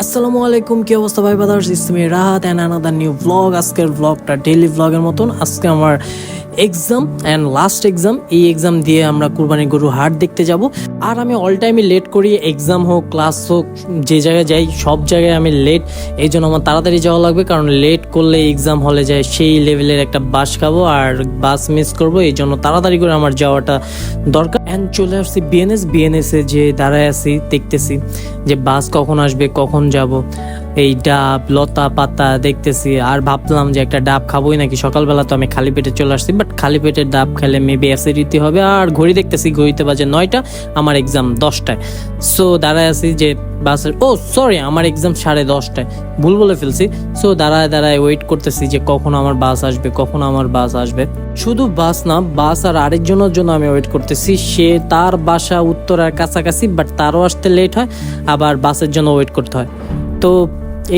আসসালামু আলাইকুম, কি অবস্থা ভাই brothers? It's me Rahat and another new blog. আজকের ব্লগটা ডেইলি ব্লগের মতন। আজকে আমার এক্সাম অ্যান্ড লাস্ট এক্সাম। এই এক্সাম দিয়ে আমরা কুরবানি গরু হাট দেখতে যাব। আর আমি অল টাইমই লেট করি, এক্সাম হোক ক্লাস হোক, যে জায়গায় যাই সব জায়গায় আমি লেট। এই জন্য আমার তাড়াতাড়ি যাওয়া লাগবে, কারণ লেট করলে এক্সাম হলে যায় সেই লেভেলের একটা বাস খাবো আর বাস মিস করবো। এই জন্য তাড়াতাড়ি করে আমার যাওয়াটা দরকার। অ্যান্ড চলে আসছি বিএনএসে যে দাঁড়ায় আছি, দেখতেছি যে বাস কখন আসবে, কখন যাব। এই ডাব লতা পাতা দেখতেছি আর ভাবলাম যে একটা ডাব খাবোই নাকি। সকালবেলা তো আমি খালি পেটে চলে আসছি, বাট খালি পেটে ডাব খেলে মেবি অ্যাসিডিটি হবে। আর ঘড়ি দেখতেছি, ঘড়িতে বাজে 9টা, আমার এক্সাম 10টায়। সো দাঁড়ায় আছি যে বাসের, সরি আমার এক্সাম 10:30টায়, ভুল বলে ফেলছি। সো দাঁড়ায় ওয়েট করতেছি যে কখন আমার বাস আসবে। শুধু বাস না, বাস আর আরেকজনের জন্য আমি ওয়েট করতেছি। সে তার বাসা উত্তরার কাছাকাছি, বাট তারও আসতে লেট হয়, আবার বাসের জন্য ওয়েট করতে হয়। তো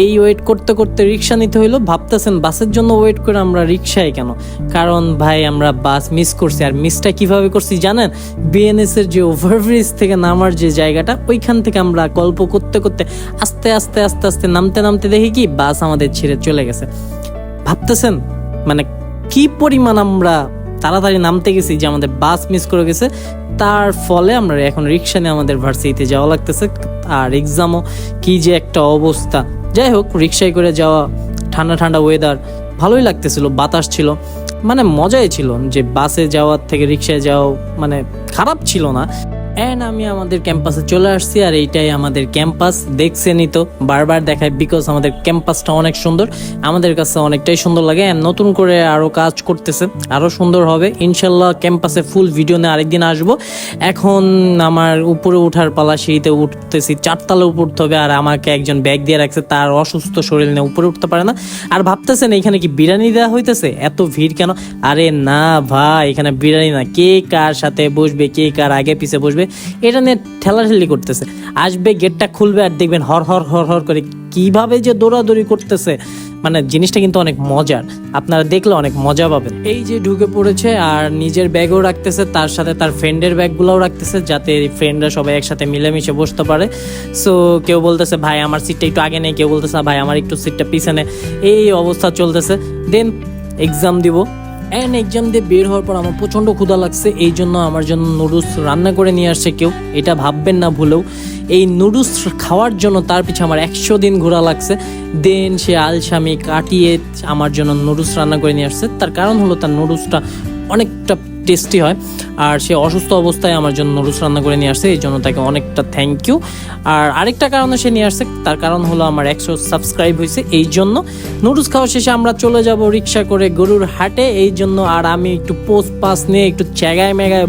এই ওয়েট করতে করতে রিক্সা নিতে হইলো। ভাবতেছেন বাসের জন্য ওয়েট করে আমরা রিক্সায় কেন? কারণ ভাই আমরা বাস মিস করছি। আর মিসটা কিভাবে করছি জানেন? বিএনএস এর যে ওভারব্রিজ থেকে নামার যে জায়গাটা, ওইখান থেকে আমরা গল্প করতে করতে আস্তে নামতে দেখি কি বাস আমাদের ছেড়ে চলে গেছে। ভাবতেছেন মানে কি পরিমাণ আমরা তাড়াতাড়ি নামতে গেছি যে আমাদের বাস মিস করে গেছে। তার ফলে আমরা এখন রিক্সা নিয়ে আমাদের ভার্সিটিতে যাওয়া লাগতেছে। আর এক্সামও কি যে একটা অবস্থা। যাই হোক, রিক্সায় করে যাওয়া, ঠান্ডা ওয়েদার, ভালোই লাগতেছিল, বাতাস ছিল, মানে মজাই ছিল। যে বাসে যাওয়ার থেকে রিক্সায় যাওয়া মানে খারাপ ছিল না। অ্যান্ড আমি আমাদের ক্যাম্পাসে চলে আসছি। আর এইটাই আমাদের ক্যাম্পাস, দেখছেনই তো, বারবার দেখায়, বিকজ আমাদের ক্যাম্পাসটা অনেক সুন্দর, আমাদের কাছে অনেকটাই সুন্দর লাগে। অ্যান্ড নতুন করে আরও কাজ করতেছে, আরও সুন্দর হবে ইনশাল্লাহ। ক্যাম্পাসে ফুল ভিডিও নিয়ে আরেকদিন আসবো। এখন আমার উপরে ওঠার পালা, সিঁড়িতে উঠতেছি, 4তলা উপর উঠতে হবে। আর আমাকে একজন ব্যাগ দিয়ে রাখছে, তার অসুস্থ শরীর নিয়ে উপরে উঠতে পারে না। আর ভাবতেছেন এখানে কি বিরিয়ানি দেওয়া হইতেছে? এত ভিড় কেন? আরে না ভাই, এখানে বিরিয়ানি না, কে কার সাথে বসবে, কে কার আগে পিছে বসবে, এটা নিয়ে ঠেলাঠেলি করতেছে। আসবে, গেটটা খুলবে, আর দেখবেন হর হর করে কিভাবে যে দৌড়াদৌড়ি করতেছে। মানে জিনিসটা কিন্তু অনেক মজার, আপনারা দেখলে অনেক মজা পাবেন। এই যে ঢুকে পড়েছে আর নিজের ব্যাগও রাখতেছে, তার সাথে তার ফ্রেন্ডের ব্যাগগুলোও রাখতেছে, যাতে ফ্রেন্ডরা সবাই একসাথে মিলেমিশে বসতে পারে। সো কেউ বলতেছে ভাই আমার সিটটা একটু আগে নেই, কেউ বলতেছে ভাই আমার একটু সিটটা পিছনে। এই অবস্থা চলতেছে। দেন এক্সাম দিব। এক্সাম দিয়ে বের হওয়ার পর আমার প্রচণ্ড ক্ষুধা লাগছে। এই জন্য আমার জন্য নুডলস রান্না করে নিয়ে আসছে কেউ, এটা ভাববেন না ভুলেও। এই নুডলস খাওয়ার জন্য তার পিছনে আমার 100 দিন ঘোরা লাগছে। দেন সে আলসামি কাটিয়ে আমার জন্য নুডলস রান্না করে নিয়ে আসছে। তার কারণ হলো তার নুডলসটা অনেকটা টেস্টি হয়। আর সে অসুস্থ অবস্থায় আমার জন্য নুডলস রান্না করে নিয়ে আসছে, এই জন্য তাকে অনেকটা থ্যাংক ইউ। আর আরেকটা কারণে সে নিয়ে আসছে, তার কারণ হলো আমার 100 সাবস্ক্রাইব হয়েছে, এই জন্য। নুডলস খাওয়া শেষে আমরা চলে যাব রিক্সা করে গরুর হাটে, এই জন্য। আর আমি একটু পোস্ট পাস নিয়ে একটু চ্যাগায় ম্যাগায়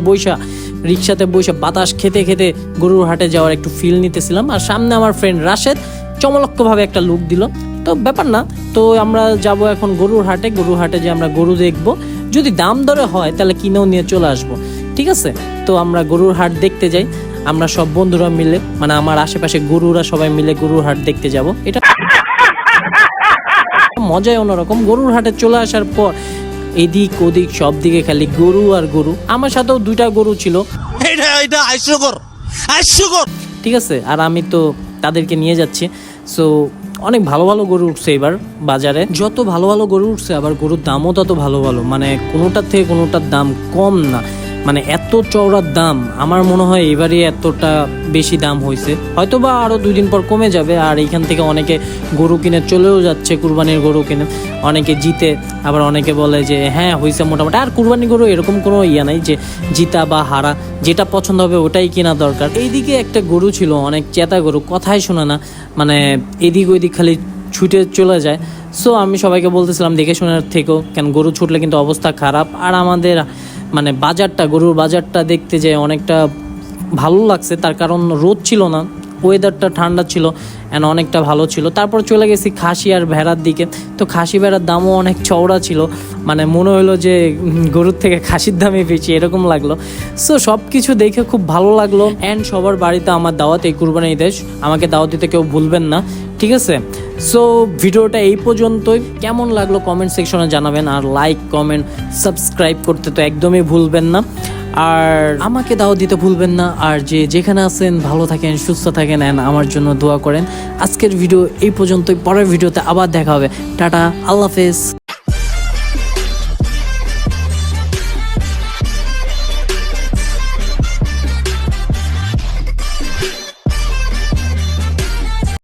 রিক্সাতে বৈশা বাতাস খেতে খেতে গরুর হাটে যাওয়ার একটু ফিল নিতেছিলাম। আর সামনে আমার ফ্রেন্ড রাশেদ চমলক্কভাবে একটা লুক দিল, তো ব্যাপার না। তো আমরা যাব এখন গরুর হাটে যে আমরা গরু দেখবো, যদি দাম দরে হয় তাহলে কিনেও নিয়ে চলে আসবো, ঠিক আছে? তো আমরা গরুর হাট দেখতে যাই, আমরা সব বন্ধুরা মিলে, মানে আমার আশেপাশে গরুরা সবাই মিলে গরুর হাট দেখতে যাব। এটা মজাই অন্যরকম। গরুর হাটে চলে আসার পর এদিক ওদিক সব দিকে খালি গরু আর গরু। আমার সাথেও 2টা গরু ছিল, ঠিক আছে? আর আমি তো তাদেরকে নিয়ে যাচ্ছি। সো অনেক ভালো গরু উঠছে এবার বাজারে। যত ভালো গরু উঠছে, আবার গরুর দামও তত ভালো, মানে কোনোটার থেকে কোনোটার দাম কম না। মানে এত চওড়ার দাম, আমার মনে হয় এবারে এতটা বেশি দাম হয়েছে, হয়তো বা আরও 2 দিন পর কমে যাবে। আর এইখান থেকে অনেকে গরু কিনে চলেও যাচ্ছে, কুরবানির গরু কিনে অনেকে জিতে, আবার অনেকে বলে যে হ্যাঁ হয়েছে মোটামুটি। আর কুরবানি গরু এরকম কোনো নাই যে জিতা বা হারা, যেটা পছন্দ হবে ওটাই কেনা দরকার। এইদিকে একটা গরু ছিল, অনেক চেতা গরু, কথাই শোনে না, মানে এদিক ওইদিক খালি ছুটে চলে যায়। সো আমি সবাইকে বলতেছিলাম দেখে শোনার থেকেও, কেন গরু ছুটলে কিন্তু অবস্থা খারাপ। আর আমাদের মানে গরুর বাজারটা দেখতে যায় অনেকটা ভালো লাগছে, তার কারণ রোদ ছিল না, ওয়েদারটা ঠান্ডা ছিল, অ্যান্ড অনেকটা ভালো ছিল। তারপর চলে গেছি খাসি আর ভেড়ার দিকে। তো খাসি ভেড়ার দামও অনেক চওড়া ছিল, মানে মনে হলো যে গরুর থেকে খাসির দামই বেশি, এরকম লাগলো। সো সব কিছু দেখে খুব ভালো লাগলো। অ্যান্ড সবার বাড়িতে আমার দাওয়াত, এই কুরবানি ঈদে আমাকে দাওয়াত দিতে কেউ ভুলবেন না, ঠিক আছে? সো ভিডিওটা এই পর্যন্তই। কেমন লাগলো কমেন্ট সেকশনে জানাবেন। আর লাইক কমেন্ট সাবস্ক্রাইব করতে তো একদমই ভুলবেন না। আর আমাকে দাও দিতে ভুলবেন না। আর যেখানে আছেন ভালো থাকেন, সুস্থ থাকেন, এন্ড আমার জন্য দোয়া করেন। আজকের ভিডিও এই পর্যন্তই, পরের ভিডিওতে আবার দেখা হবে। টাটা, আল্লাহ হাফেজ।